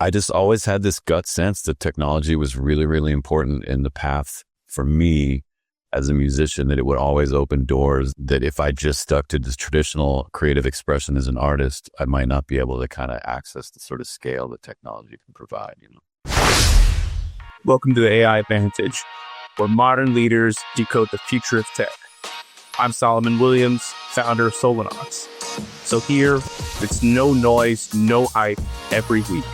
I just always had this gut sense that technology was really, really important in the path for me as a musician, that it would always open doors, that if I just stuck to this traditional creative expression as an artist, I might not be able to kind of access the sort of scale that technology can provide, Welcome to the AI Advantage, where modern leaders decode the future of tech. I'm Solomon Williams, founder of Solanox. So here, it's no noise, no hype every week.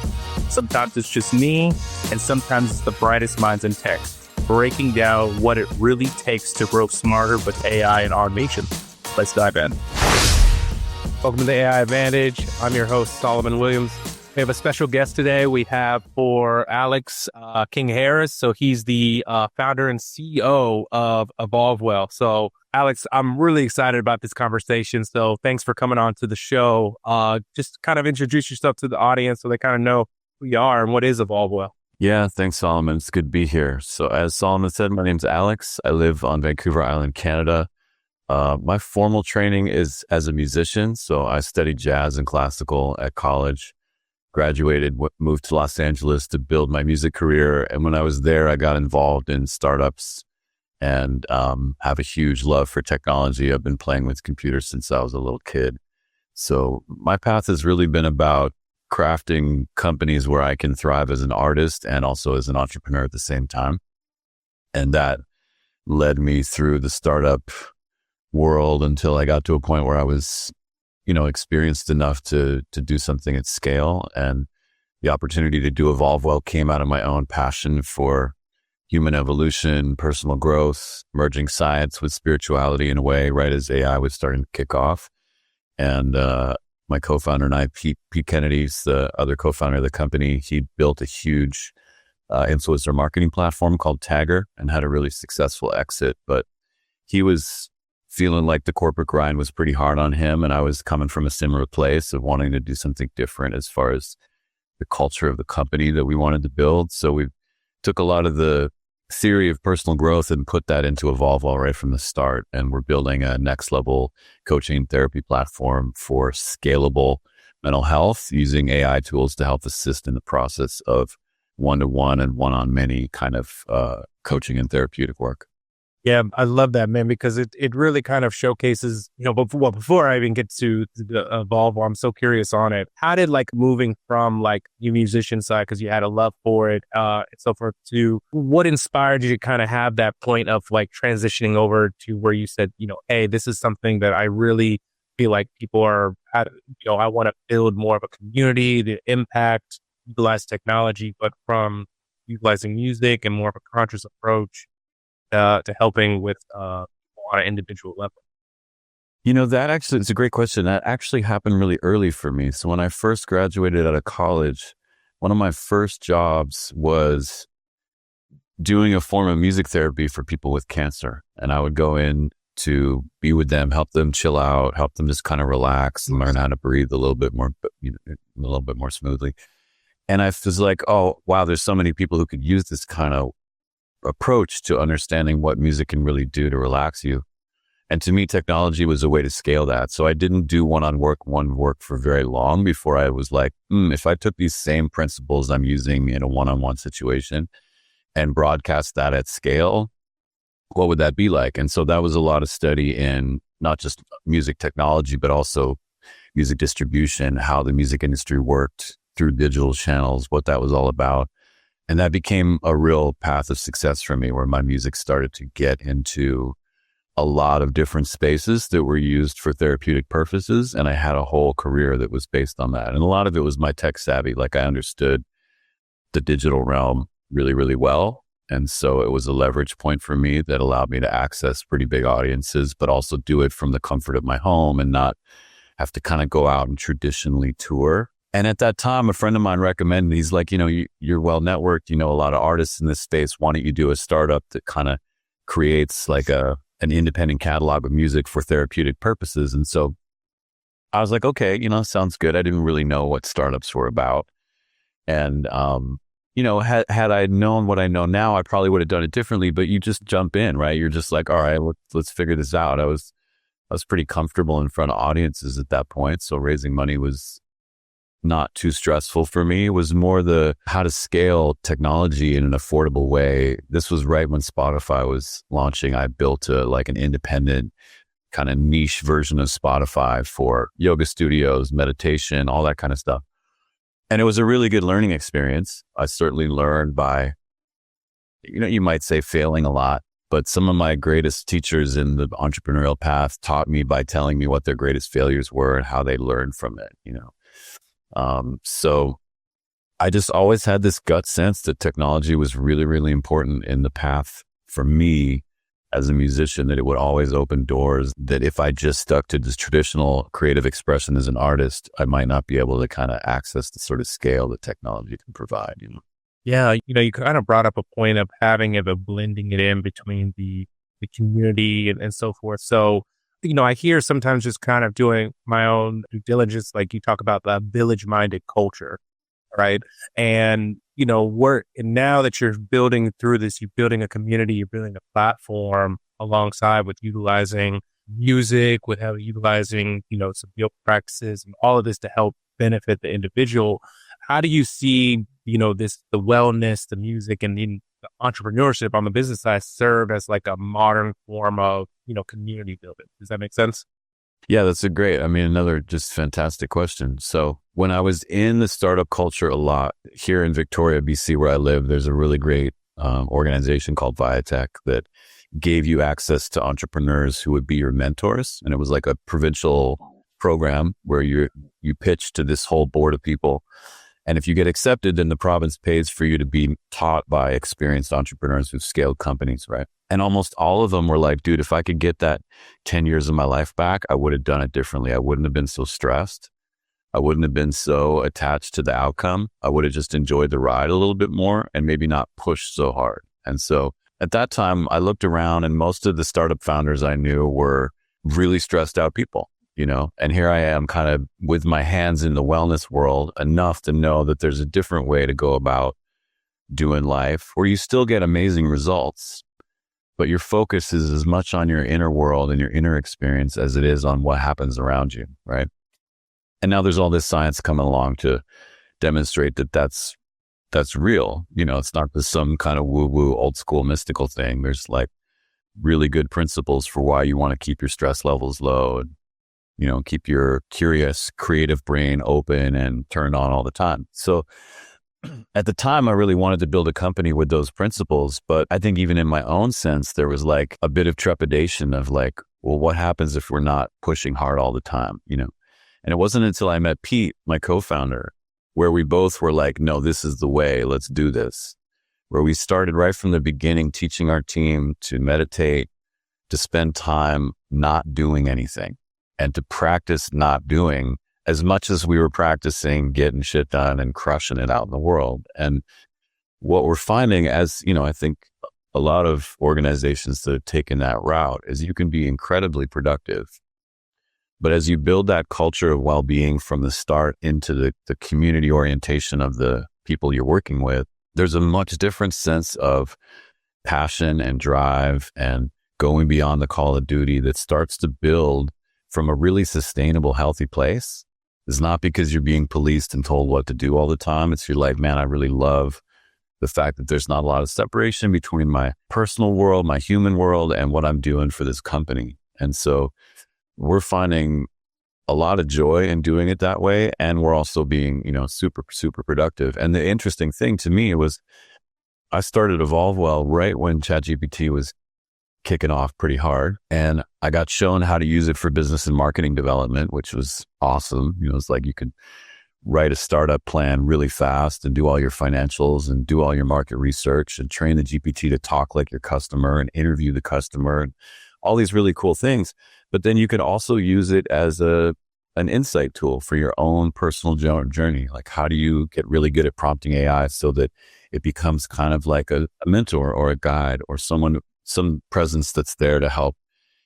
Sometimes it's just me, and sometimes it's the brightest minds in tech, breaking down what it really takes to grow smarter with AI and automation. Let's dive in. Welcome to the AI Advantage. I'm your host, Solomon Williams. We have a special guest today. We have for Alex King Harris. So he's the founder and CEO of EvolveWell. So Alex, I'm really excited about this conversation. So thanks for coming on to the show. Just kind of introduce yourself to the audience so they kind of know who you are and what is EvolveWell. Yeah, thanks, Solomon. It's good to be here. So as Solomon said, my name's Alex. I live on Vancouver Island, Canada. My formal training is as a musician. So I studied jazz and classical at college, graduated, moved to Los Angeles to build my music career. And when I was there, I got involved in startups and have a huge love for technology. I've been playing with computers since I was a little kid. So my path has really been about crafting companies where I can thrive as an artist and also as an entrepreneur at the same time. And that led me through the startup world until I got to a point where I was, experienced enough to do something at scale. And the opportunity to do EvolveWell came out of my own passion for human evolution, personal growth, merging science with spirituality in a way, right as AI was starting to kick off. And my co-founder and I, Pete Kennedy's the other co-founder of the company, he built a huge influencer marketing platform called Tagger and had a really successful exit. But he was feeling like the corporate grind was pretty hard on him. And I was coming from a similar place of wanting to do something different as far as the culture of the company that we wanted to build. So we took a lot of the theory of personal growth and put that into EvolveWell right from the start. And we're building a next level coaching and therapy platform for scalable mental health using AI tools to help assist in the process of one-to-one and one-on-many kind of coaching and therapeutic work. Yeah, I love that, man, because it really kind of showcases, before I even get to the EvolveWell, I'm so curious on it. How did moving from your musician side, because you had a love for it, and so forth, to what inspired you to kind of have that point of transitioning over to where you said, hey, this is something that I really feel like people are, I want to build more of a community, the impact, utilize technology, but from utilizing music and more of a conscious approach to helping with on an individual level? That actually, it's a great question. That actually happened really early for me. So when I first graduated out of college, one of my first jobs was doing a form of music therapy for people with cancer. And I would go in to be with them, help them chill out, help them just kind of relax and learn how to breathe a little bit more smoothly. And I was like, oh, wow, there's so many people who could use this kind of approach to understanding what music can really do to relax you. And to me, technology was a way to scale that. So I didn't do one-on-one work for very long before I was like, if I took these same principles I'm using in a one-on-one situation and broadcast that at scale, what would that be like? And so that was a lot of study in not just music technology, but also music distribution, how the music industry worked through digital channels, what that was all about. And that became a real path of success for me, where my music started to get into a lot of different spaces that were used for therapeutic purposes. And I had a whole career that was based on that. And a lot of it was my tech savvy. I understood the digital realm really, really well. And so it was a leverage point for me that allowed me to access pretty big audiences, but also do it from the comfort of my home and not have to kind of go out and traditionally tour. And at that time, a friend of mine recommended, he's like, you're well networked, a lot of artists in this space. Why don't you do a startup that kind of creates an independent catalog of music for therapeutic purposes? And so I was like, okay, sounds good. I didn't really know what startups were about. And, had I known what I know now, I probably would have done it differently, but you just jump in, right? You're just like, all right, let's figure this out. I was pretty comfortable in front of audiences at that point. So raising money was not too stressful for me. It was more the how to scale technology in an affordable way. This was right when Spotify was launching. I built an independent kind of niche version of Spotify for yoga studios, meditation, all that kind of stuff. And it was a really good learning experience. I certainly learned by, you might say failing a lot, but some of my greatest teachers in the entrepreneurial path taught me by telling me what their greatest failures were and how they learned from it, So I just always had this gut sense that technology was really, really important in the path for me as a musician, that it would always open doors, that if I just stuck to this traditional creative expression as an artist, I might not be able to kind of access the sort of scale that technology can provide, Yeah, you kind of brought up a point of having it, of blending it in between the community and so forth. So, I hear sometimes just kind of doing my own due diligence, like you talk about the village-minded culture, right? And, now that you're building through this, you're building a community, you're building a platform alongside with utilizing music, with how utilizing, some yoga practices and all of this to help benefit the individual. How do you see, the wellness, the music, and the entrepreneurship on the business side serve as like a modern form of, community building? Does that make sense? Yeah, that's another just fantastic question. So when I was in the startup culture a lot here in Victoria, BC, where I live, there's a really great organization called Viatech that gave you access to entrepreneurs who would be your mentors. And it was like a provincial program where you pitch to this whole board of people. And if you get accepted, then the province pays for you to be taught by experienced entrepreneurs who've scaled companies, right? And almost all of them were like, dude, if I could get that 10 years of my life back, I would have done it differently. I wouldn't have been so stressed. I wouldn't have been so attached to the outcome. I would have just enjoyed the ride a little bit more and maybe not pushed so hard. And so at that time, I looked around and most of the startup founders I knew were really stressed out people. And here I am kind of with my hands in the wellness world enough to know that there's a different way to go about doing life where you still get amazing results, but your focus is as much on your inner world and your inner experience as it is on what happens around you, right? And now there's all this science coming along to demonstrate that that's real. It's not just some kind of woo-woo old school mystical thing. There's like really good principles for why you want to keep your stress levels low and keep your curious, creative brain open and turned on all the time. So at the time, I really wanted to build a company with those principles. But I think even in my own sense, there was like a bit of trepidation of like, well, what happens if we're not pushing hard all the time, And it wasn't until I met Pete, my co-founder, where we both were like, no, this is the way, let's do this. Where we started right from the beginning, teaching our team to meditate, to spend time not doing anything, and to practice not doing as much as we were practicing getting shit done and crushing it out in the world. And what we're finding, as I think a lot of organizations that have taken that route, is you can be incredibly productive. But as you build that culture of well-being from the start into the community orientation of the people you're working with, there's a much different sense of passion and drive and going beyond the call of duty that starts to build from a really sustainable, healthy place. It's not because you're being policed and told what to do all the time. It's you're like, man, I really love the fact that there's not a lot of separation between my personal world, my human world, and what I'm doing for this company. And so we're finding a lot of joy in doing it that way. And we're also being, super, super productive. And the interesting thing to me was I started EvolveWell right when ChatGPT was kicking off pretty hard. And I got shown how to use it for business and marketing development, which was awesome. It's like you could write a startup plan really fast and do all your financials and do all your market research and train the GPT to talk like your customer and interview the customer and all these really cool things. But then you can also use it as an insight tool for your own personal journey. Like, how do you get really good at prompting AI so that it becomes kind of like a mentor or a guide or some presence that's there to help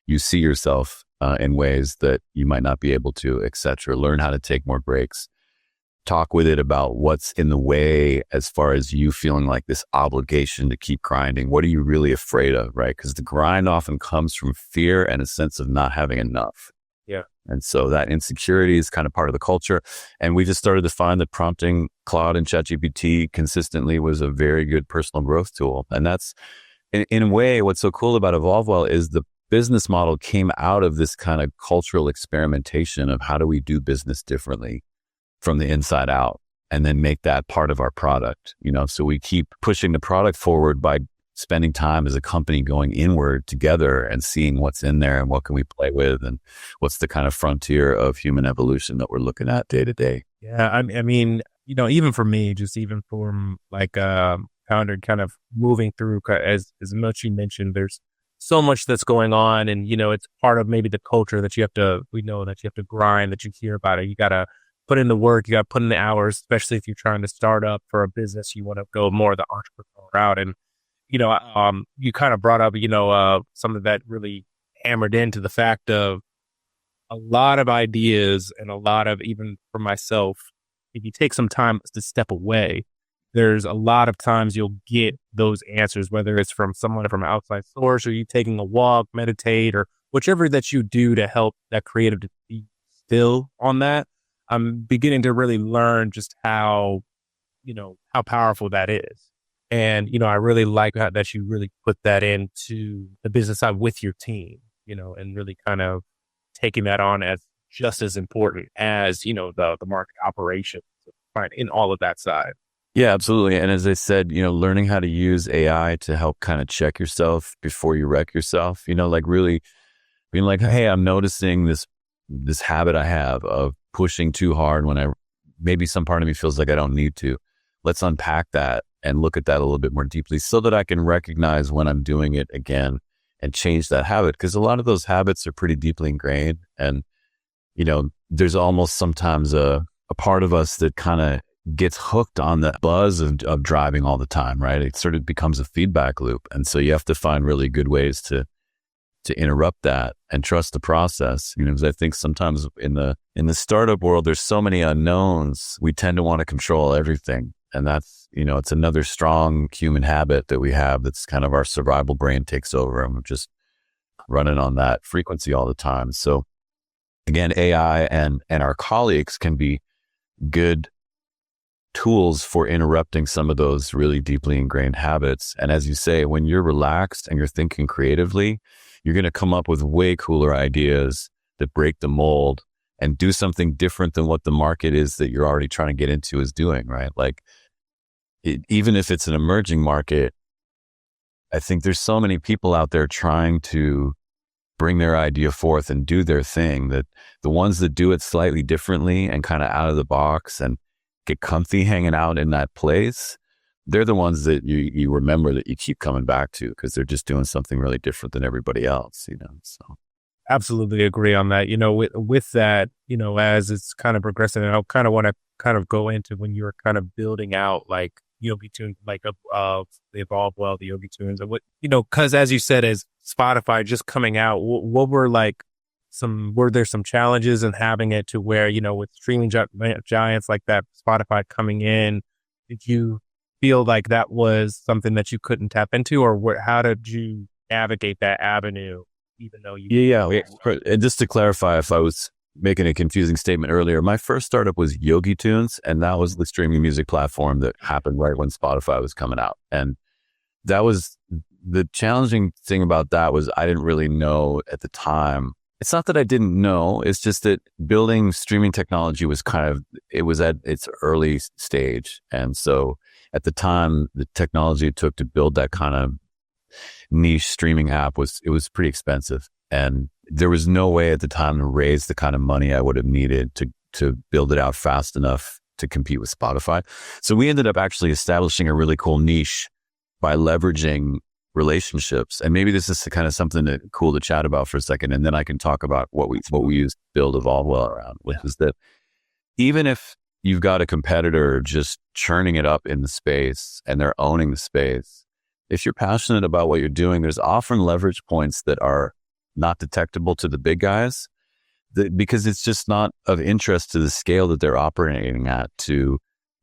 you see yourself in ways that you might not be able to, et cetera. Learn how to take more breaks. Talk with it about what's in the way as far as you feeling like this obligation to keep grinding. What are you really afraid of, right? Because the grind often comes from fear and a sense of not having enough. Yeah. And so that insecurity is kind of part of the culture. And we just started to find that prompting Claude and ChatGPT consistently was a very good personal growth tool. And that's, in a way, what's so cool about EvolveWell is the business model came out of this kind of cultural experimentation of how do we do business differently from the inside out, and then make that part of our product. So we keep pushing the product forward by spending time as a company going inward together and seeing what's in there and what can we play with and what's the kind of frontier of human evolution that we're looking at day to day. Yeah. I mean, even for me, just even from like founder kind of moving through, as much you mentioned, there's so much that's going on, and it's part of maybe the culture that we know that you have to grind, that you hear about it. You got to put in the work, you got to put in the hours, especially if you're trying to start up for a business, you want to go more the entrepreneur route. And you kind of brought up, something that really hammered into the fact of a lot of ideas, and a lot of, even for myself, if you take some time to step away, there's a lot of times you'll get those answers, whether it's from someone from an outside source, or you taking a walk, meditate, or whichever that you do to help that creative to be still on that. I'm beginning to really learn just how powerful that is. And, I really like that you really put that into the business side with your team, and really kind of taking that on as just as important as, the market operations in all of that side. Yeah, absolutely. And as I said, learning how to use AI to help kind of check yourself before you wreck yourself, like really being like, hey, I'm noticing this habit I have of pushing too hard when maybe some part of me feels like I don't need to. Let's unpack that and look at that a little bit more deeply so that I can recognize when I'm doing it again and change that habit. Because a lot of those habits are pretty deeply ingrained. And, there's almost sometimes a part of us that kind of gets hooked on the buzz of driving all the time, right? It sort of becomes a feedback loop. And so you have to find really good ways to interrupt that and trust the process. Because I think sometimes in the startup world, there's so many unknowns. We tend to want to control everything. And that's, it's another strong human habit that we have. That's kind of our survival brain takes over, and we're just running on that frequency all the time. So again, AI and our colleagues can be good tools for interrupting some of those really deeply ingrained habits. And as you say, when you're relaxed and you're thinking creatively, you're going to come up with way cooler ideas that break the mold and do something different than what the market is that you're already trying to get into is doing, right? Like even if it's an emerging market, I think there's so many people out there trying to bring their idea forth and do their thing, that the ones that do it slightly differently and kind of out of the box and get comfy hanging out in that place, they're the ones that you remember, that you keep coming back to, because they're just doing something really different than everybody else, So absolutely agree on that. With that, as it's kind of progressing, and I kind of want to kind of go into when you're kind of building out like Yogi Tunes, like the EvolveWell, the Yogi Tunes, and what, because as you said, as Spotify just coming out, what were were there some challenges in having it to where, with streaming giants like that, Spotify coming in, did you feel like that was something that you couldn't tap into, or how did you navigate that avenue, even though you... Yeah. And just to clarify, if I was making a confusing statement earlier, my first startup was Yogi Tunes, and that was the streaming music platform that happened right when Spotify was coming out. And that was the challenging thing about that, was I didn't really know at the time. It's not that I didn't know, it's just that building streaming technology was it was at its early stage. And so at the time, the technology it took to build that kind of niche streaming app was pretty expensive. And there was no way at the time to raise the kind of money I would have needed to build it out fast enough to compete with Spotify. So we ended up actually establishing a really cool niche by leveraging relationships. And maybe this is kind of something cool to chat about for a second. And then I can talk about what we use to build EvolveWell around, which is that even if you've got a competitor just churning it up in the space and they're owning the space, if you're passionate about what you're doing, there's often leverage points that are not detectable to the big guys, because it's just not of interest to the scale that they're operating at to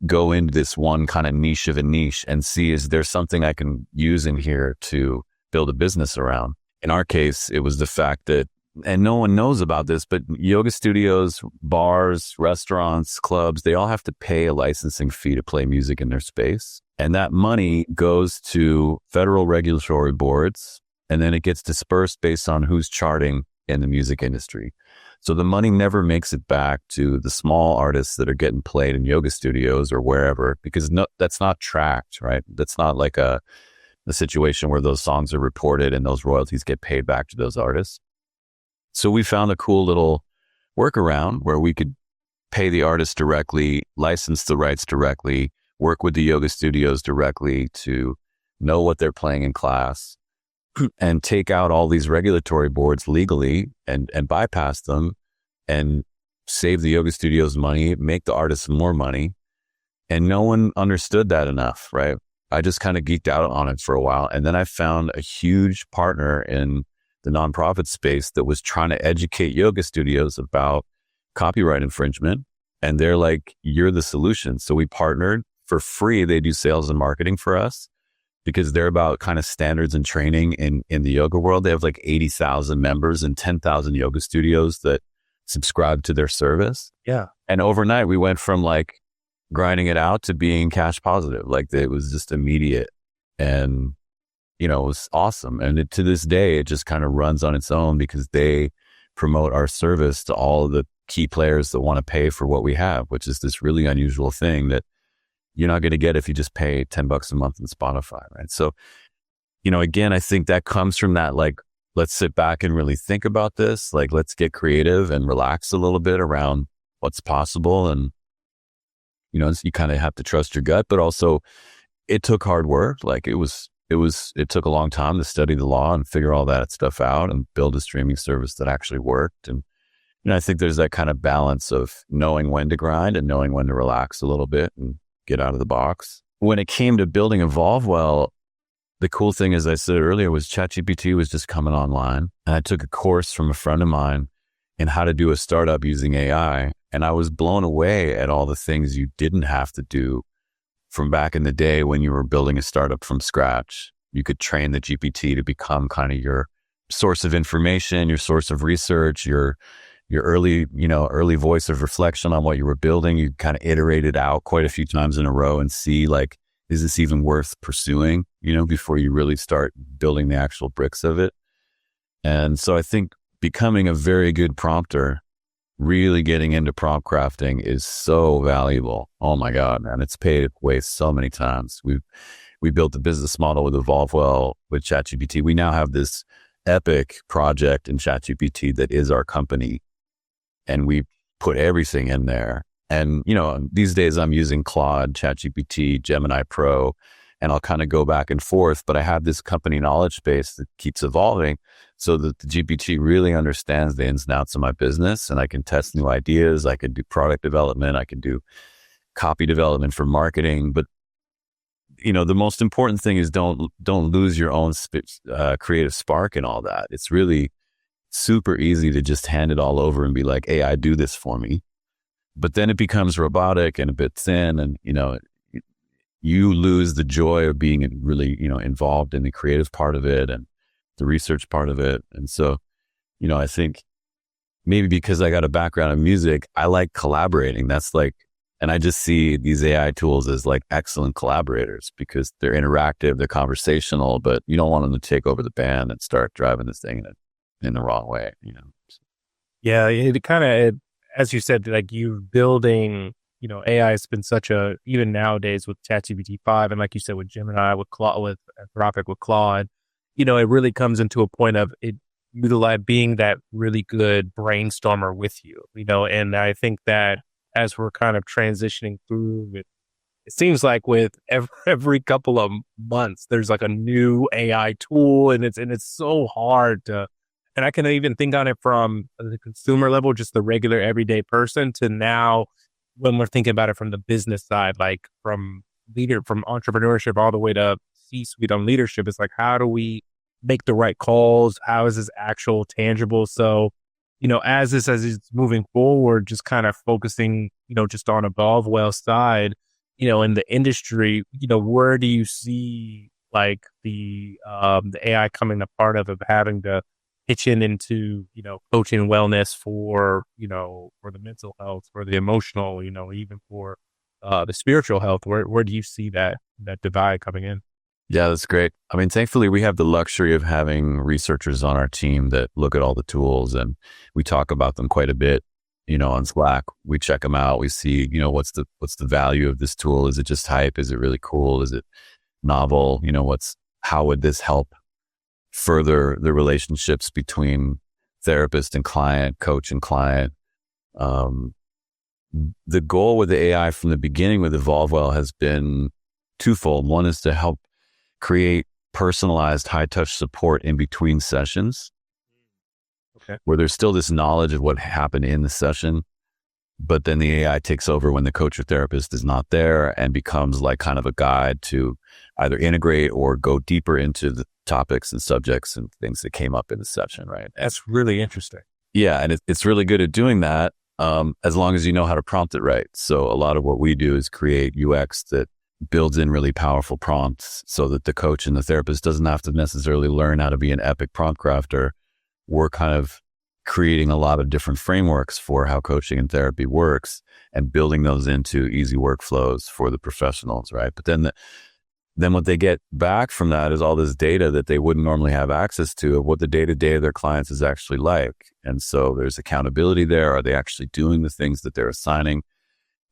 go into this one kind of niche of a niche and see, is there something I can use in here to build a business around? In our case, it was the fact that and no one knows about this, but yoga studios, bars, restaurants, clubs, they all have to pay a licensing fee to play music in their space. And that money goes to federal regulatory boards, and then it gets dispersed based on who's charting in the music industry. So the money never makes it back to the small artists that are getting played in yoga studios or wherever, because that's not tracked, right? That's not like a situation where those songs are reported and those royalties get paid back to those artists. So we found a cool little workaround where we could pay the artist directly, license the rights directly, work with the yoga studios directly to know what they're playing in class, and take out all these regulatory boards legally and bypass them and save the yoga studios money, make the artists more money. And no one understood that enough, right? I just kind of geeked out on it for a while. And then I found a huge partner in the nonprofit space that was trying to educate yoga studios about copyright infringement. And they're like, you're the solution. So we partnered for free. They do sales and marketing for us because they're about kind of standards and training in the yoga world. They have like 80,000 members and 10,000 yoga studios that subscribe to their service. Yeah. And overnight we went from like grinding it out to being cash positive. Like it was just immediate. And it was awesome. And to this day, it just kind of runs on its own because they promote our service to all of the key players that want to pay for what we have, which is this really unusual thing that you're not going to get if you just pay $10 a month in Spotify, right? So, again, I think that comes from that, like, let's sit back and really think about this. Like, let's get creative and relax a little bit around what's possible. And, you kind of have to trust your gut, but also it took hard work. Like it took a long time to study the law and figure all that stuff out and build a streaming service that actually worked. And, I think there's that kind of balance of knowing when to grind and knowing when to relax a little bit and get out of the box. When it came to building EvolveWell, the cool thing, as I said earlier, was ChatGPT was just coming online. And I took a course from a friend of mine in how to do a startup using AI. And I was blown away at all the things you didn't have to do from back in the day when you were building a startup from scratch. You could train the GPT to become kind of your source of information, your source of research, your early voice of reflection on what you were building. You kind of iterate it out quite a few times in a row and see, like, is this even worth pursuing, before you really start building the actual bricks of it. And so I think becoming a very good prompter, really getting into prompt crafting is so valuable. Oh my God, man. It's paid way so many times. We built the business model with EvolveWell with ChatGPT. We now have this epic project in ChatGPT that is our company. And we put everything in there. And, these days I'm using Claude, ChatGPT, Gemini Pro, and I'll kind of go back and forth, but I have this company knowledge base that keeps evolving so that the GPT really understands the ins and outs of my business, and I can test new ideas. I can do product development. I can do copy development for marketing. But, the most important thing is don't lose your own creative spark and all that. It's really super easy to just hand it all over and be like, AI, do this for me. But then it becomes robotic and a bit thin, and, you lose the joy of being really, involved in the creative part of it and the research part of it. And so, I think maybe because I got a background in music, I like collaborating. And I just see these AI tools as like excellent collaborators because they're interactive, they're conversational, but you don't want them to take over the band and start driving this thing in the wrong way, Yeah, it kind of, as you said, like you building, AI has been even nowadays with ChatGPT 5, and like you said, with Gemini, with Claude, with Anthropic, with Claude, it really comes into a point of it utilize being that really good brainstormer with you, and I think that as we're kind of transitioning through it, it seems like with every couple of months, there's like a new AI tool, and it's so hard to. And I can even think on it from the consumer level, just the regular everyday person, to now when we're thinking about it from the business side, like from entrepreneurship all the way to C-suite on leadership. It's like, how do we make the right calls? How is this actual tangible? So, as it's moving forward, just kind of focusing, just on EvolveWell side, in the industry, where do you see like the AI coming a part of having to pitching into, coaching and wellness for, for the mental health, for the emotional, even for the spiritual health? Where do you see that divide coming in? Yeah, that's great. I mean, thankfully, we have the luxury of having researchers on our team that look at all the tools, and we talk about them quite a bit. On Slack, we check them out. We see, what's the value of this tool? Is it just hype? Is it really cool? Is it novel? How would this help further the relationships between therapist and client, coach and client? The goal with the AI from the beginning with EvolveWell has been twofold. One is to help create personalized high touch support in between sessions. Okay. Where there's still this knowledge of what happened in the session, but then the AI takes over when the coach or therapist is not there and becomes like kind of a guide to either integrate or go deeper into the topics and subjects and things that came up in the session, right? That's really interesting. Yeah, and it's really good at doing that as long as you know how to prompt it right. So a lot of what we do is create UX that builds in really powerful prompts so that the coach and the therapist doesn't have to necessarily learn how to be an epic prompt crafter. We're kind of creating a lot of different frameworks for how coaching and therapy works and building those into easy workflows for the professionals, right? But then what they get back from that is all this data that they wouldn't normally have access to of what the day-to-day of their clients is actually like. And so there's accountability there. Are they actually doing the things that they're assigning?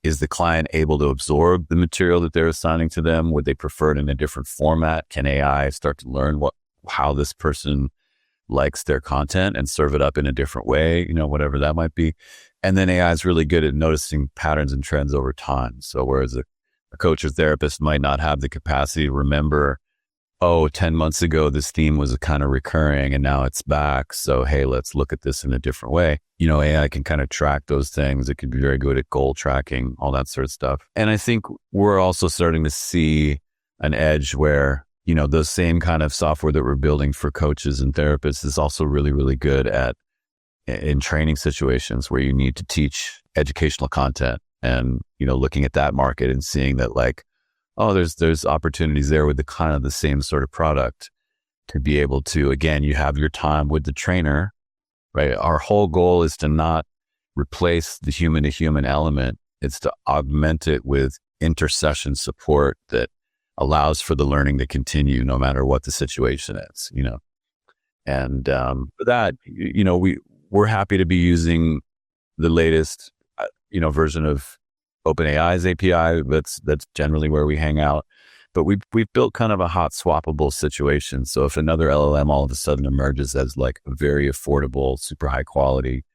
Is the client able to absorb the material that they're assigning to them? Would they prefer it in a different format? Can AI start to learn how this person likes their content and serve it up in a different way, whatever that might be. And then AI is really good at noticing patterns and trends over time. So whereas a coach or therapist might not have the capacity to remember, 10 months ago, this theme was kind of recurring and now it's back. So, hey, let's look at this in a different way. AI can kind of track those things. It can be very good at goal tracking, all that sort of stuff. And I think we're also starting to see an edge where those same kind of software that we're building for coaches and therapists is also really, really good in training situations where you need to teach educational content and, looking at that market and seeing that there's opportunities there with the same sort of product to be able to, again, you have your time with the trainer, right? Our whole goal is to not replace the human to human element. It's to augment it with intercession support that allows for the learning to continue no matter what the situation is, And for that, we're happy to be using the latest, version of OpenAI's API. That's generally where we hang out. But we've built kind of a hot swappable situation. So if another LLM all of a sudden emerges as like a very affordable, super high quality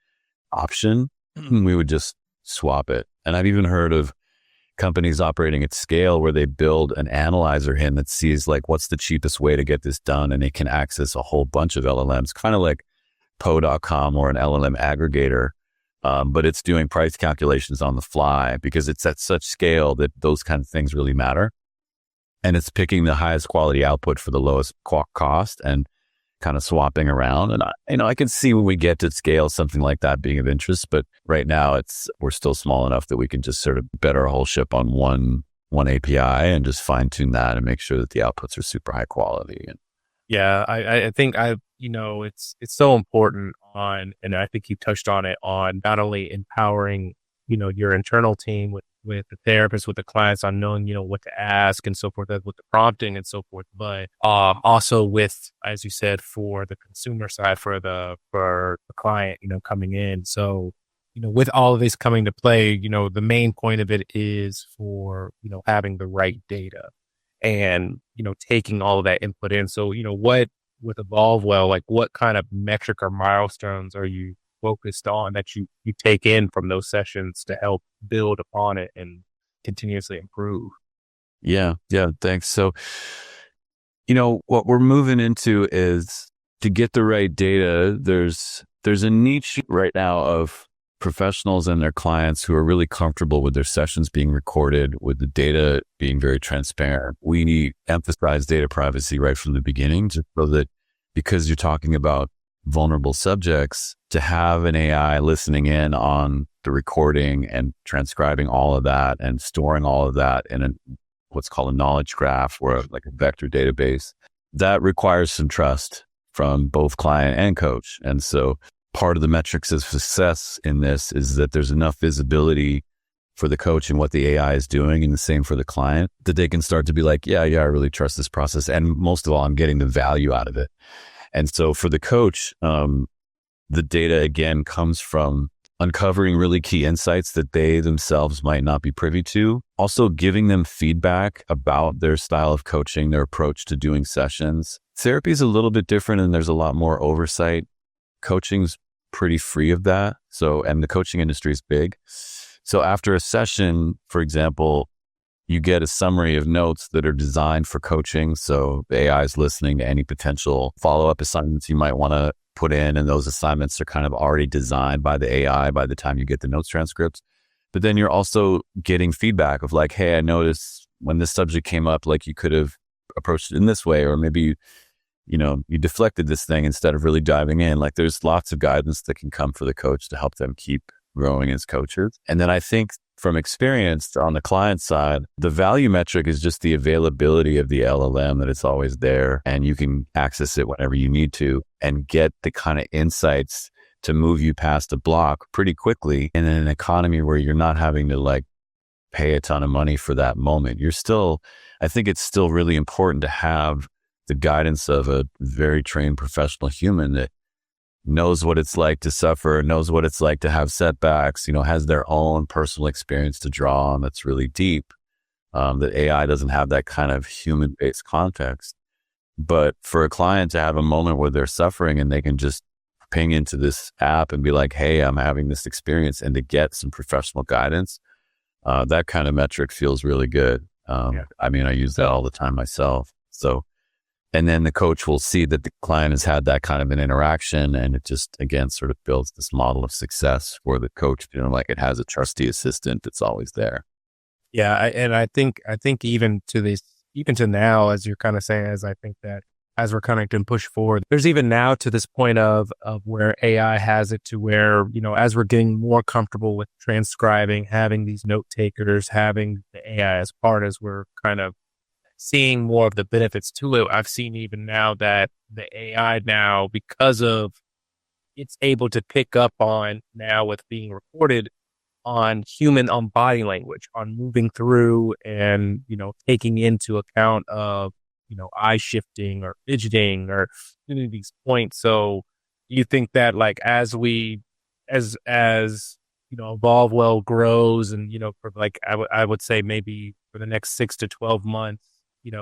option, we would just swap it. And I've even heard of companies operating at scale where they build an analyzer in that sees like what's the cheapest way to get this done, and it can access a whole bunch of LLMs, kind of like Poe.com or an LLM aggregator, but it's doing price calculations on the fly because it's at such scale that those kind of things really matter, and it's picking the highest quality output for the lowest cost and kind of swapping around. And I can see when we get to scale something like that being of interest, but right now we're still small enough that we can just sort of bet our whole ship on one API and just fine tune that and make sure that the outputs are super high quality. And yeah, I think it's so important and I think you touched on it, on not only empowering, your internal team with the therapist, with the clients on knowing, what to ask and so forth, with the prompting and so forth, but also with, as you said, for the consumer side, for the client, coming in. So, with all of this coming to play, the main point of it is for, having the right data and, taking all of that input in. So, what with EvolveWell, like what kind of metric or milestones are you focused on that you take in from those sessions to help build upon it and continuously improve? Yeah, thanks. So, what we're moving into is to get the right data. There's a niche right now of professionals and their clients who are really comfortable with their sessions being recorded, with the data being very transparent. We emphasize data privacy right from the beginning, just so that, because you're talking about vulnerable subjects, to have an AI listening in on the recording and transcribing all of that and storing all of that in what's called a knowledge graph or like a vector database, that requires some trust from both client and coach. And so part of the metrics of success in this is that there's enough visibility for the coach and what the AI is doing, and the same for the client, that they can start to be like, yeah, I really trust this process. And most of all, I'm getting the value out of it. And so for the coach, the data again comes from uncovering really key insights that they themselves might not be privy to. Also giving them feedback about their style of coaching, their approach to doing sessions. Therapy is a little bit different and there's a lot more oversight. Coaching's pretty free of that. So, and the coaching industry is big. So after a session, for example, you get a summary of notes that are designed for coaching. So the AI is listening to any potential follow-up assignments you might want to put in. And those assignments are kind of already designed by the AI by the time you get the notes transcripts. But then you're also getting feedback of like, hey, I noticed when this subject came up, like you could have approached it in this way, or maybe you deflected this thing instead of really diving in. Like there's lots of guidance that can come for the coach to help them keep growing as coaches. And then I think from experience on the client side, the value metric is just the availability of the LLM, that it's always there and you can access it whenever you need to and get the kind of insights to move you past a block pretty quickly in an economy where you're not having to like pay a ton of money for that moment. I think it's still really important to have the guidance of a very trained professional human that knows what it's like to suffer, knows what it's like to have setbacks, has their own personal experience to draw on that's really deep. That AI doesn't have that kind of human-based context. But for a client to have a moment where they're suffering and they can just ping into this app and be like, hey, I'm having this experience, and to get some professional guidance, that kind of metric feels really good. I mean, I use that all the time myself. So, and then the coach will see that the client has had that kind of an interaction, and it just, again, sort of builds this model of success for the coach, like it has a trusty assistant that's always there. Yeah. I think even to now, as you're kind of saying, as I think that as we're kind of can push forward, there's even now to this point of where AI has it to where, as we're getting more comfortable with transcribing, having these note takers, having the AI as part, as we're kind of seeing more of the benefits to it. I've seen even now that the AI now, because of it's able to pick up on now with being recorded on body language, on moving through and, taking into account of, eye shifting or fidgeting or these points. So you think that like, as Evolve grows and, for like, I would say maybe for the next 6 to 12 months,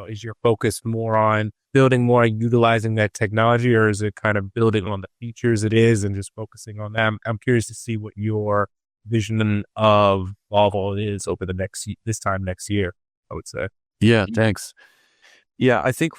is your focus more on building more, utilizing that technology, or is it kind of building on the features it is and just focusing on them? I'm curious to see what your vision of Evolve is over this time next year, I would say. Yeah, thanks. Yeah, I think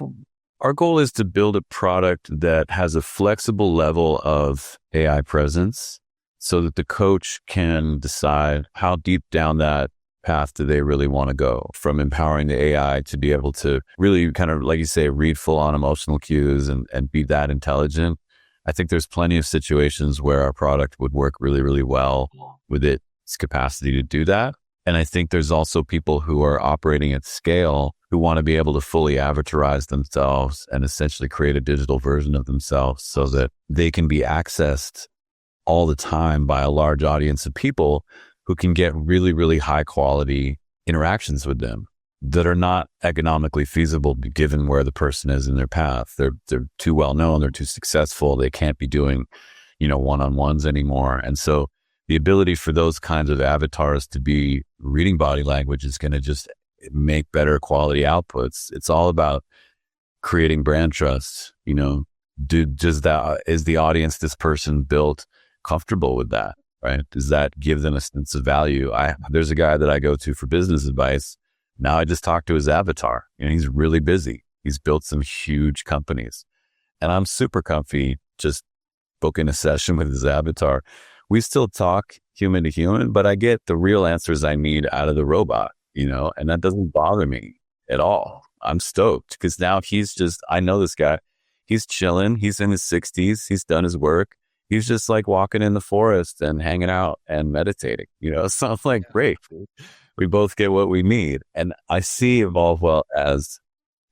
our goal is to build a product that has a flexible level of AI presence so that the coach can decide how deep down that path do they really want to go, from empowering the AI to be able to really kind of, like you say, read full on emotional cues and be that intelligent. I think there's plenty of situations where our product would work really, really well with its capacity to do that. And I think there's also people who are operating at scale who want to be able to fully avatarize themselves and essentially create a digital version of themselves so that they can be accessed all the time by a large audience of people who can get really, really high quality interactions with them that are not economically feasible given where the person is in their path. They're too well known, they're too successful, they can't be doing, one-on-ones anymore. And so the ability for those kinds of avatars to be reading body language is going to just make better quality outputs. It's all about creating brand trust. Is the audience, this person built, comfortable with that? Right? Does that give them a sense of value? There's a guy that I go to for business advice. Now I just talked to his avatar. He's really busy. He's built some huge companies, and I'm super comfy just booking a session with his avatar. We still talk human to human, but I get the real answers I need out of the robot, and that doesn't bother me at all. I'm stoked because now I know this guy. He's chilling. He's in his 60s. He's done his work. He's just like walking in the forest and hanging out and meditating, So I'm like, great. We both get what we need. And I see Evolve as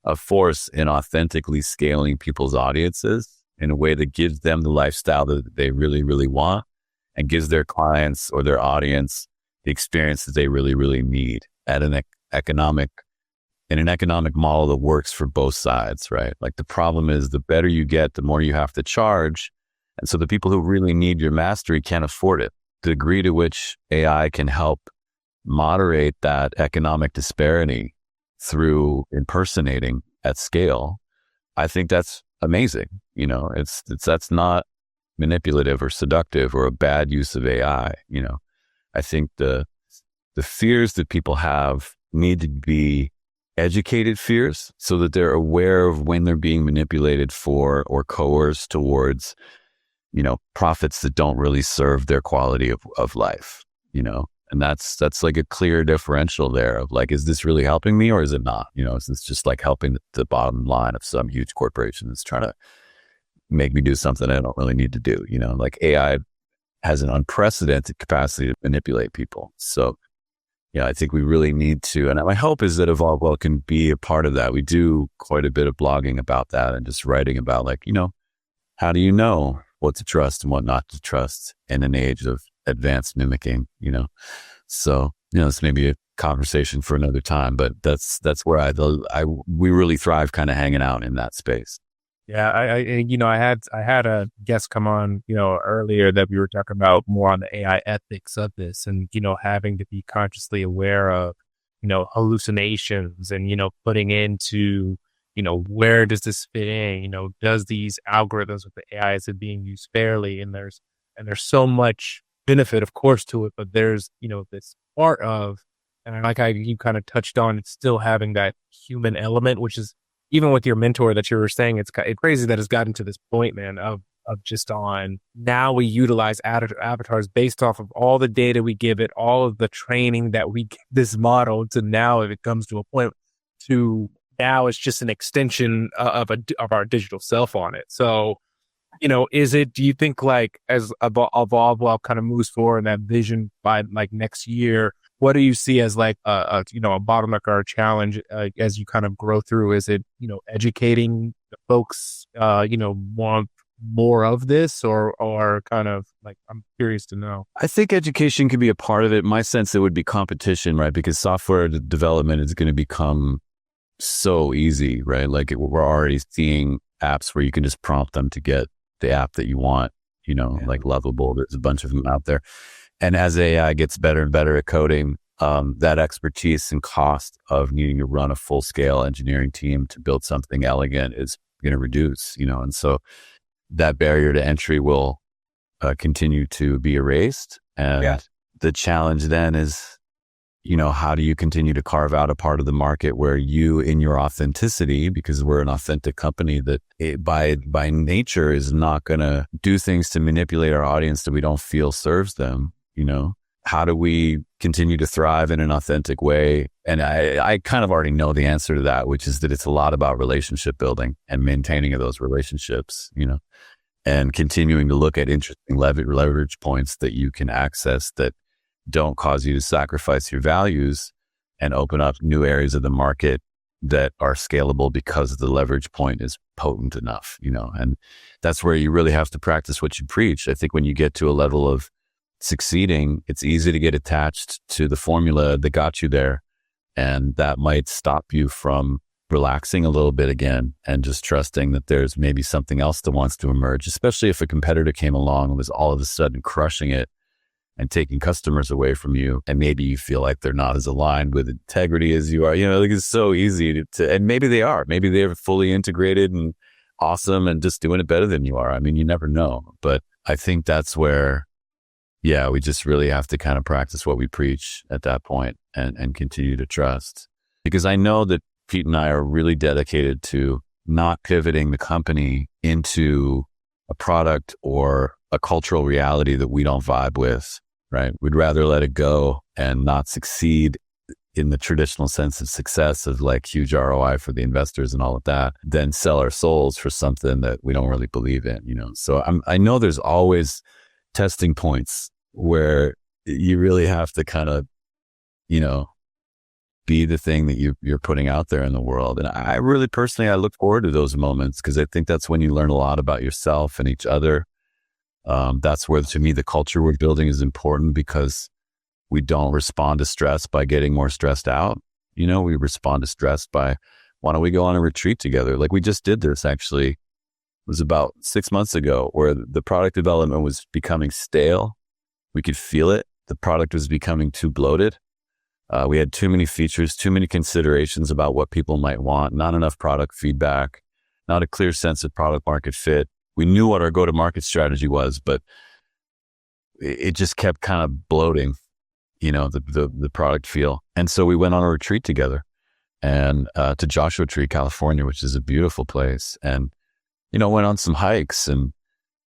a force in authentically scaling people's audiences in a way that gives them the lifestyle that they really, really want and gives their clients or their audience the experience that they really, really need at an economic model that works for both sides, right? Like the problem is the better you get, the more you have to charge. And so the people who really need your mastery can't afford it. The degree to which AI can help moderate that economic disparity through impersonating at scale, I think that's amazing. You know, that's not manipulative or seductive or a bad use of AI. You know, I think the fears that people have need to be educated fears so that they're aware of when they're being manipulated for or coerced towards, you know, profits that don't really serve their quality of life, you know. And that's like a clear differential there of like, is this really helping me or is it not? You know, is this just like helping the bottom line of some huge corporation that's trying to make me do something I don't really need to do? You know, like AI has an unprecedented capacity to manipulate people. So, yeah, I think we really need to, and my hope is that Evolve Well can be a part of that. We do quite a bit of blogging about that and just writing about like, you know, how do you know what to trust and what not to trust in an age of advanced mimicking, you know? So, you know, it's maybe a conversation for another time, but that's where we really thrive kind of hanging out in that space. Yeah, I had a guest come on, earlier that we were talking about more on the AI ethics of this and, having to be consciously aware of, hallucinations and, putting into, where does this fit in? Does these algorithms with the AI, is it being used fairly? And there's so much benefit, of course, to it, but there's, this part of, and like you kind of touched on, it's still having that human element, which is, even with your mentor that you were saying, it's crazy that it's gotten to this point, man, of just on now we utilize avatars based off of all the data we give it, all of the training that we give this model to now, if it comes to a point to now it's just an extension of our digital self on it. So, do you think like as Evolve Well kind of moves forward in that vision by like next year, what do you see as like a bottleneck or a challenge as you kind of grow through? Is it, educating the folks, want more of this or kind of like, I'm curious to know. I think education can be a part of it. In my sense, it would be competition, right? Because software development is going to become so easy, right? Like we're already seeing apps where you can just prompt them to get the app that you want, like Lovable. There's a bunch of them out there. And as AI gets better and better at coding, that expertise and cost of needing to run a full scale engineering team to build something elegant is going to reduce, and so that barrier to entry will continue to be erased. And the challenge then is, how do you continue to carve out a part of the market where you, in your authenticity, because we're an authentic company that by nature is not going to do things to manipulate our audience that we don't feel serves them. How do we continue to thrive in an authentic way? And I kind of already know the answer to that, which is that it's a lot about relationship building and maintaining of those relationships, and continuing to look at interesting leverage points that you can access that don't cause you to sacrifice your values and open up new areas of the market that are scalable because the leverage point is potent enough, and that's where you really have to practice what you preach. I think when you get to a level of succeeding, it's easy to get attached to the formula that got you there. And that might stop you from relaxing a little bit again and just trusting that there's maybe something else that wants to emerge, especially if a competitor came along and was all of a sudden crushing it and taking customers away from you. And maybe you feel like they're not as aligned with integrity as you are, like it's so easy to, and maybe they are, maybe they're fully integrated and awesome and just doing it better than you are. I mean, you never know, but I think that's where, we just really have to kind of practice what we preach at that point and continue to trust. Because I know that Pete and I are really dedicated to not pivoting the company into a product or a cultural reality that we don't vibe with, right? We'd rather let it go and not succeed in the traditional sense of success of like huge ROI for the investors and all of that, than sell our souls for something that we don't really believe in, So I know there's always testing points where you really have to kind of, be the thing that you're putting out there in the world. And I really personally, I look forward to those moments because I think that's when you learn a lot about yourself and each other. That's where, to me, the culture we're building is important because we don't respond to stress by getting more stressed out. We respond to stress by, why don't we go on a retreat together? Like we just did this actually. It was about 6 months ago where the product development was becoming stale. We could feel it. The product was becoming too bloated. We had too many features, too many considerations about what people might want, not enough product feedback, not a clear sense of product market fit. We knew what our go-to-market strategy was, but it just kept kind of bloating, the product feel. And so we went on a retreat together and to Joshua Tree, California, which is a beautiful place. And, went on some hikes and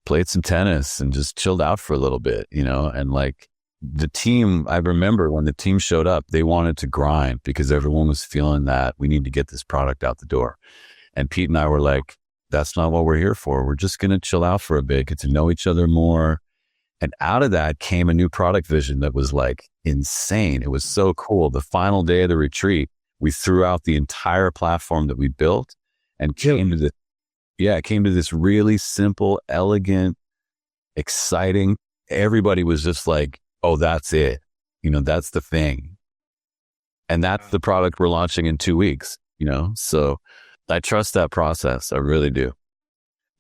played some tennis and just chilled out for a little bit, and like the team, I remember when the team showed up, they wanted to grind because everyone was feeling that we need to get this product out the door. And Pete and I were like, that's not what we're here for. We're just going to chill out for a bit, get to know each other more. And out of that came a new product vision that was like insane. It was so cool. The final day of the retreat, we threw out the entire platform that we built and came to this really simple, elegant, exciting. Everybody was just like, oh, that's it. That's the thing. And that's the product we're launching in 2 weeks, so I trust that process. I really do.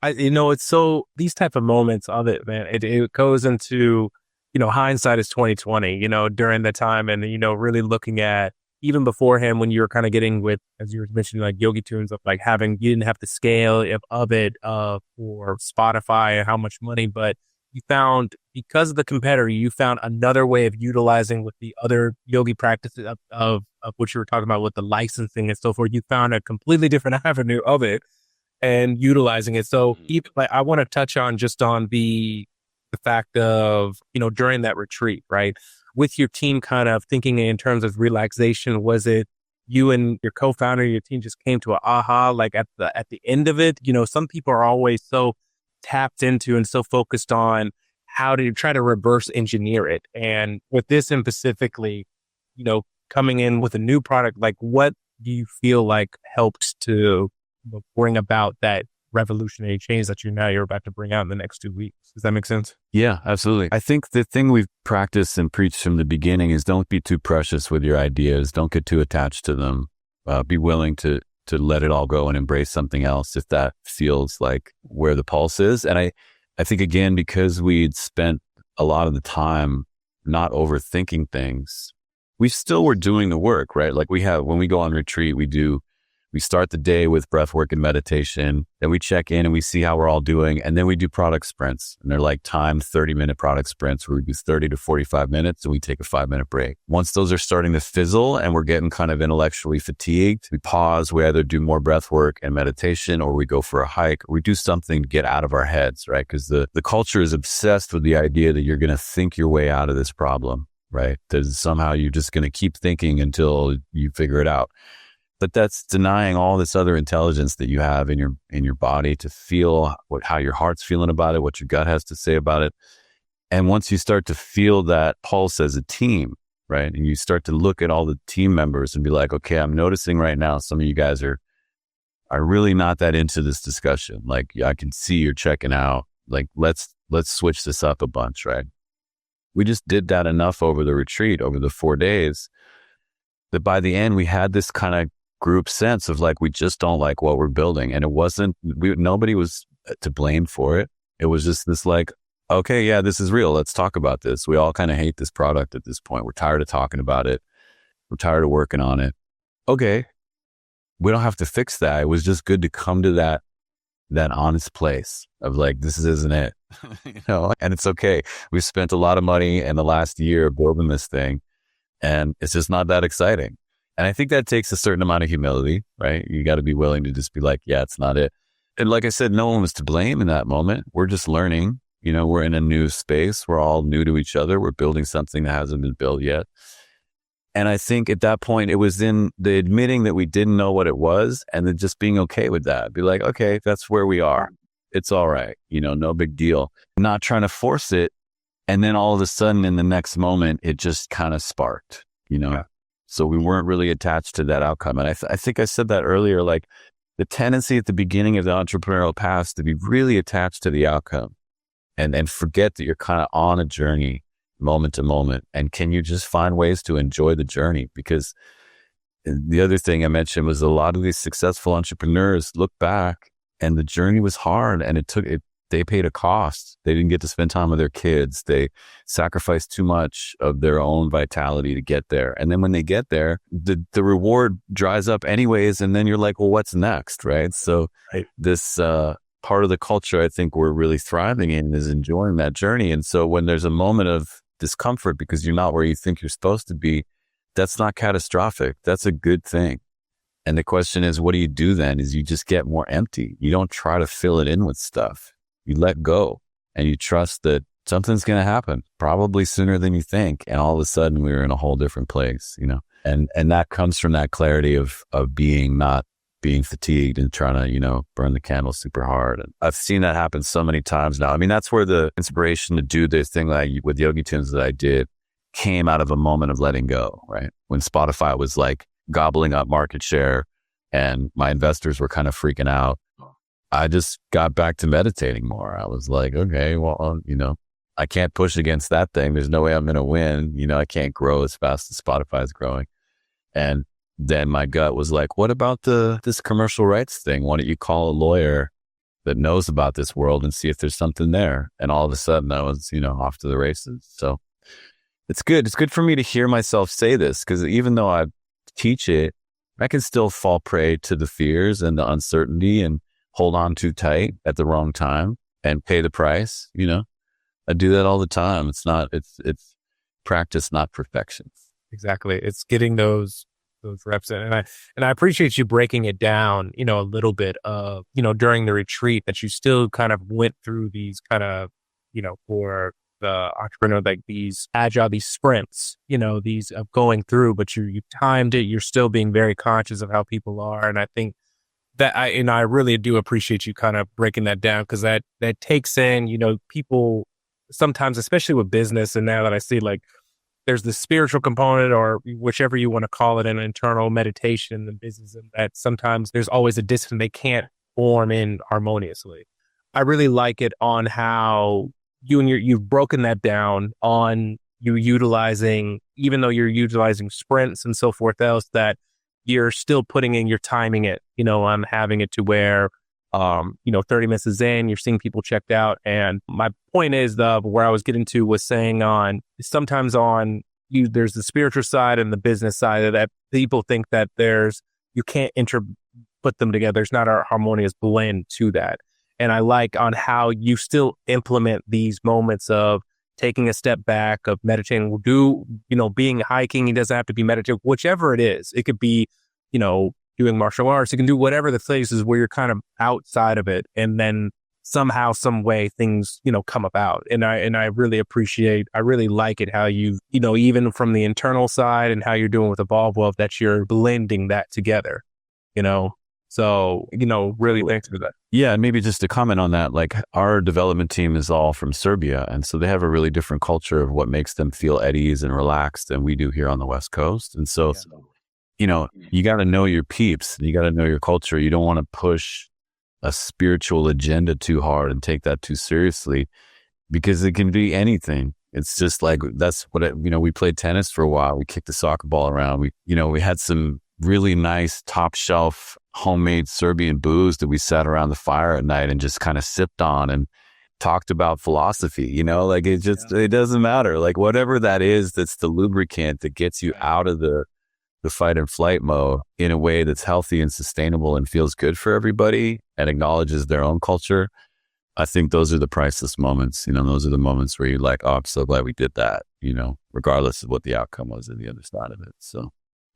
It's so, these type of moments of it, man, it goes into, hindsight is 2020, during the time and, really looking at even beforehand when you were kind of getting with, as you were mentioning, like Yogi Tunes of like you didn't have the scale of it for Spotify and how much money, but you found, because of the competitor, you found another way of utilizing with the other yogi practices of what you were talking about with the licensing and so forth. You found a completely different avenue of it and utilizing it. So I want to touch on just on the fact of, during that retreat, right? With your team kind of thinking in terms of relaxation, was it you and your co-founder, your team just came to an aha, like at the end of it? Some people are always so tapped into and so focused on how to try to reverse engineer it. And with this in specifically, coming in with a new product, like what do you feel like helped to bring about that revolutionary change that you're about to bring out in the next 2 weeks? Does that make sense? Yeah, absolutely. I think the thing we've practiced and preached from the beginning is don't be too precious with your ideas. Don't get too attached to them. Be willing to let it all go and embrace something else if that feels like where the pulse is. And I think, again, because we'd spent a lot of the time not overthinking things, we still were doing the work, right? Like when we go on retreat, we start the day with breath work and meditation. Then we check in and we see how we're all doing. And then we do product sprints. And they're like timed 30-minute product sprints where we do 30 to 45 minutes and we take a 5-minute break. Once those are starting to fizzle and we're getting kind of intellectually fatigued, we pause. We either do more breath work and meditation or we go for a hike or we do something to get out of our heads, right? Because the culture is obsessed with the idea that you're going to think your way out of this problem, right? That somehow you're just going to keep thinking until you figure it out. But that's denying all this other intelligence that you have in your body to feel how your heart's feeling about it, what your gut has to say about it. And once you start to feel that pulse as a team, right? And you start to look at all the team members and be like, okay, I'm noticing right now some of you guys are really not that into this discussion. Like I can see you're checking out. Like let's switch this up a bunch, right? We just did that enough over the retreat, over the 4 days, that by the end we had this kind of group sense of like, we just don't like what we're building. And it wasn't, nobody was to blame for it. It was just this like, okay, yeah, this is real. Let's talk about this. We all kind of hate this product at this point. We're tired of talking about it. We're tired of working on it. Okay. We don't have to fix that. It was just good to come to that honest place of like, this isn't it, and it's okay. We've spent a lot of money in the last year building this thing and it's just not that exciting. And I think that takes a certain amount of humility, right? You got to be willing to just be like, yeah, it's not it. And like I said, no one was to blame in that moment. We're just learning, we're in a new space. We're all new to each other. We're building something that hasn't been built yet. And I think at that point, it was in the admitting that we didn't know what it was and then just being okay with that. Be like, okay, that's where we are. It's all right. No big deal. Not trying to force it. And then all of a sudden in the next moment, it just kind of sparked, Yeah. So we weren't really attached to that outcome. And I think I said that earlier, like the tendency at the beginning of the entrepreneurial path is to be really attached to the outcome and forget that you're kind of on a journey moment to moment. And can you just find ways to enjoy the journey? Because the other thing I mentioned was a lot of these successful entrepreneurs look back and the journey was hard and they paid a cost. They didn't get to spend time with their kids. They sacrificed too much of their own vitality to get there. And then when they get there, the reward dries up anyways. And then you're like, well, what's next? Right. So this part of the culture I think we're really thriving in is enjoying that journey. And so when there's a moment of discomfort because you're not where you think you're supposed to be, that's not catastrophic. That's a good thing. And the question is, what do you do then? Is you just get more empty. You don't try to fill it in with stuff. You let go and you trust that something's going to happen probably sooner than you think. And all of a sudden we're in a whole different place, and that comes from that clarity of not being fatigued and trying to, burn the candle super hard. And I've seen that happen so many times now. I mean, that's where the inspiration to do this thing with Yogi Tunes that I did came out of a moment of letting go, right? When Spotify was like gobbling up market share and my investors were kind of freaking out. I just got back to meditating more. I was like, okay, well, I can't push against that thing. There's no way I'm going to win. I can't grow as fast as Spotify is growing. And then my gut was like, what about this commercial rights thing? Why don't you call a lawyer that knows about this world and see if there's something there? And all of a sudden I was, off to the races. So it's good. It's good for me to hear myself say this because even though I teach it, I can still fall prey to the fears and the uncertainty and hold on too tight at the wrong time and pay the price. I do that all the time. It's practice, not perfection. Exactly. It's getting those reps in. And I appreciate you breaking it down, a little bit of, during the retreat that you still kind of went through these kind of, for the entrepreneur, like these agile, these sprints, these of going through, but you timed it. You're still being very conscious of how people are. And I think that I really do appreciate you kind of breaking that down because that takes in, people sometimes, especially with business. And now that I see like there's the spiritual component or whichever you want to call it, an internal meditation in the business, and that sometimes there's always a distance they can't form in harmoniously. I really like it on how you've broken that down on you utilizing, even though you're utilizing sprints and so forth else, that you're still putting in, you're timing it, on having it to where, 30 minutes is in, you're seeing people checked out. And my point is where I was getting to was saying sometimes there's the spiritual side and the business side of that. People think that you can't put them together. There's not a harmonious blend to that. And I like on how you still implement these moments of taking a step back, of meditating, being hiking. It doesn't have to be meditative, whichever it is. It could be, doing martial arts. You can do whatever the places where you're kind of outside of it. And then somehow, some way things, come about. And I really like it how you, even from the internal side and how you're doing with Evolve Wealth, that you're blending that together, So, really thanks for that. Yeah. And maybe just to comment on that, like our development team is all from Serbia. And so they have a really different culture of what makes them feel at ease and relaxed than we do here on the West Coast. And so, you got to know your peeps. You got to know your culture. You don't want to push a spiritual agenda too hard and take that too seriously because it can be anything. It's just like, that's what, we played tennis for a while. We kicked the soccer ball around. We had some really nice top shelf homemade Serbian booze that we sat around the fire at night and just kind of sipped on and talked about philosophy, it doesn't matter. Like whatever that is, that's the lubricant that gets you out of the fight and flight mode in a way that's healthy and sustainable and feels good for everybody and acknowledges their own culture. I think those are the priceless moments. Those are the moments where you're like, oh, I'm so glad we did that, regardless of what the outcome was at the other side of it. So.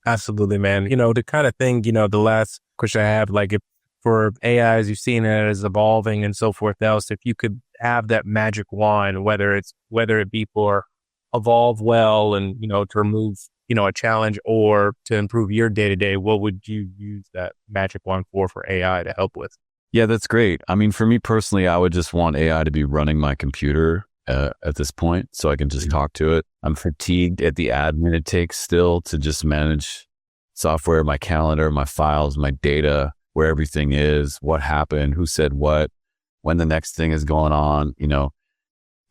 Absolutely, man. The kind of thing, the last question I have, like if for AI, as you've seen it as evolving and so forth else, if you could have that magic wand, whether it be for evolve well and, to remove, a challenge or to improve your day-to-day, what would you use that magic wand for AI to help with? Yeah, that's great. I mean, for me personally, I would just want AI to be running my computer at this point, so I can just talk to it. I'm fatigued at the admin it takes still to just manage software, my calendar, my files, my data, where everything is, what happened, who said what, when the next thing is going on,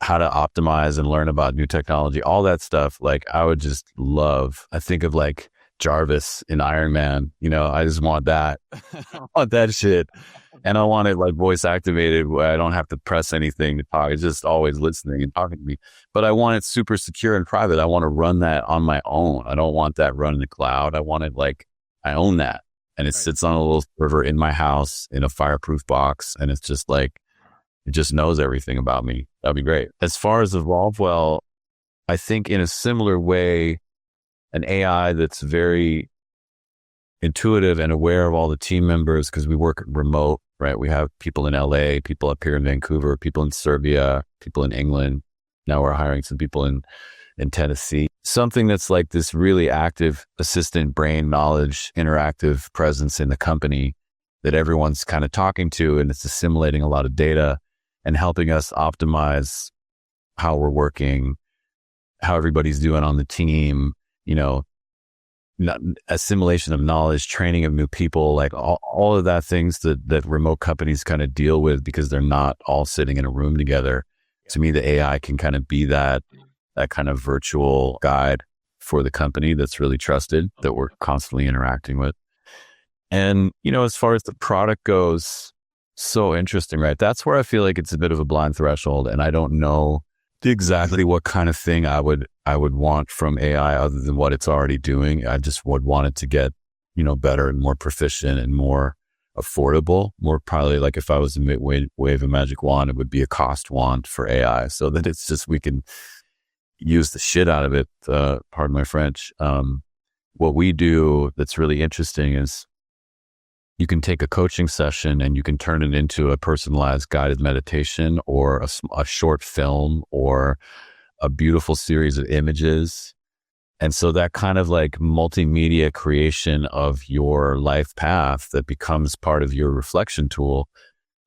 how to optimize and learn about new technology, all that stuff. Like I would just love, I think of like Jarvis in Iron Man, I just want that. I want that shit. And I want it like voice activated where I don't have to press anything to talk. It's just always listening and talking to me. But I want it super secure and private. I want to run that on my own. I don't want that run in the cloud. I want it like I own that. And it sits on a little server in my house in a fireproof box. And it's just like, it just knows everything about me. That'd be great. As far as EvolveWell, I think in a similar way, an AI that's very intuitive and aware of all the team members, because we work remote, right? We have people in LA, people up here in Vancouver, people in Serbia, people in England. Now we're hiring some people in Tennessee. Something that's like this really active assistant brain knowledge, interactive presence in the company that everyone's kind of talking to, and it's assimilating a lot of data and helping us optimize how we're working, how everybody's doing on the team, assimilation of knowledge, training of new people, like all of that things that remote companies kind of deal with because they're not all sitting in a room together. To me, the AI can kind of be that kind of virtual guide for the company that's really trusted, that we're constantly interacting with. And, as far as the product goes, so interesting, right? That's where I feel like it's a bit of a blind threshold, and I don't know exactly what kind of thing I would want from AI other than what it's already doing. I just would want it to get, better and more proficient and more affordable, more probably like if I was to wave a magic wand, it would be a cost wand for AI so that it's just, we can use the shit out of it. Pardon my French. What we do that's really interesting is you can take a coaching session and you can turn it into a personalized guided meditation or a short film or a beautiful series of images. And so that kind of like multimedia creation of your life path that becomes part of your reflection tool,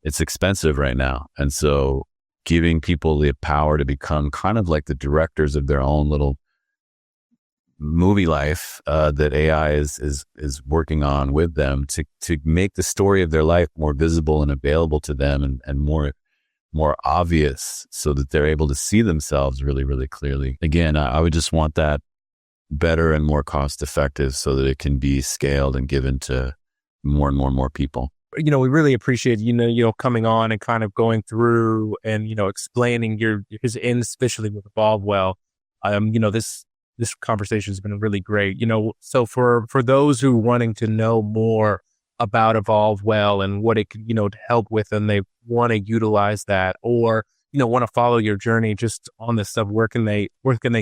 it's expensive right now. And so giving people the power to become kind of like the directors of their own little movie life that AI is working on with them to make the story of their life more visible and available to them and more obvious so that they're able to see themselves really, really clearly. Again, I would just want that better and more cost effective so that it can be scaled and given to more and more people. We really appreciate, coming on and kind of going through and, explaining his ends, especially with EvolveWell. This conversation has been really great. So for those who are wanting to know more about EvolveWell and what it can, help with, and they want to utilize that or, want to follow your journey just on this stuff, where can they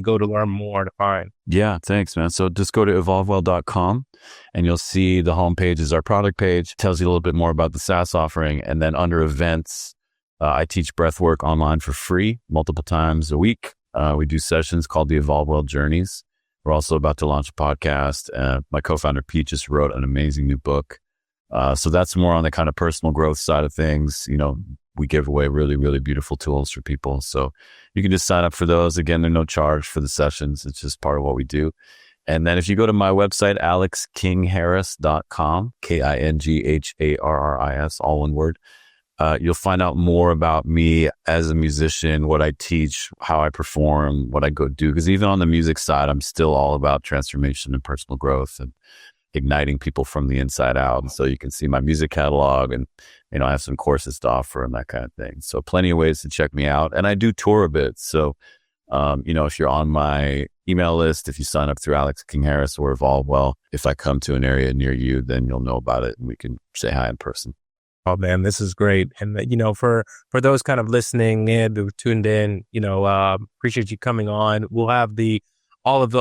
go to learn more to find? Yeah, thanks, man. So just go to evolvewell.com and you'll see the homepage is our product page. It tells you a little bit more about the SaaS offering. And then under events, I teach breathwork online for free multiple times a week. We do sessions called the EvolveWell Journeys. We're also about to launch a podcast. My co-founder, Pete, just wrote an amazing new book. So that's more on the kind of personal growth side of things. We give away really, really beautiful tools for people. So you can just sign up for those. Again, there's no charge for the sessions. It's just part of what we do. And then if you go to my website, alexkingharris.com, KINGHARRIS, all one word, you'll find out more about me as a musician, what I teach, how I perform, what I go do. Because even on the music side, I'm still all about transformation and personal growth and igniting people from the inside out. And so you can see my music catalog and, I have some courses to offer and that kind of thing. So plenty of ways to check me out. And I do tour a bit. So, if you're on my email list, if you sign up through Alex King Harris or EvolveWell, if I come to an area near you, then you'll know about it and we can say hi in person. Oh man, this is great. And for those kind of listening in, who tuned in, appreciate you coming on. We'll have all of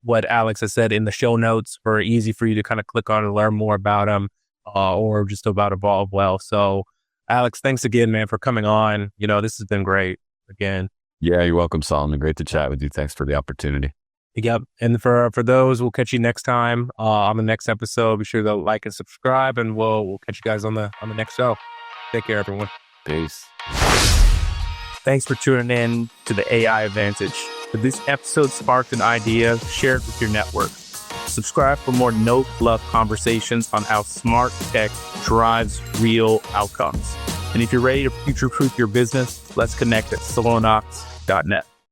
what Alex has said in the show notes for easy for you to kind of click on and learn more about him, or just about EvolveWell. So Alex, thanks again, man, for coming on. This has been great again. Yeah, you're welcome, Solomon. Great to chat with you. Thanks for the opportunity. Yep. And for those, we'll catch you next time on the next episode. Be sure to like and subscribe, and we'll catch you guys on the next show. Take care, everyone. Peace. Thanks for tuning in to the AI Advantage. If this episode sparked an idea, share it with your network. Subscribe for more no-fluff conversations on how smart tech drives real outcomes. And if you're ready to future-proof your business, let's connect at solonox.net.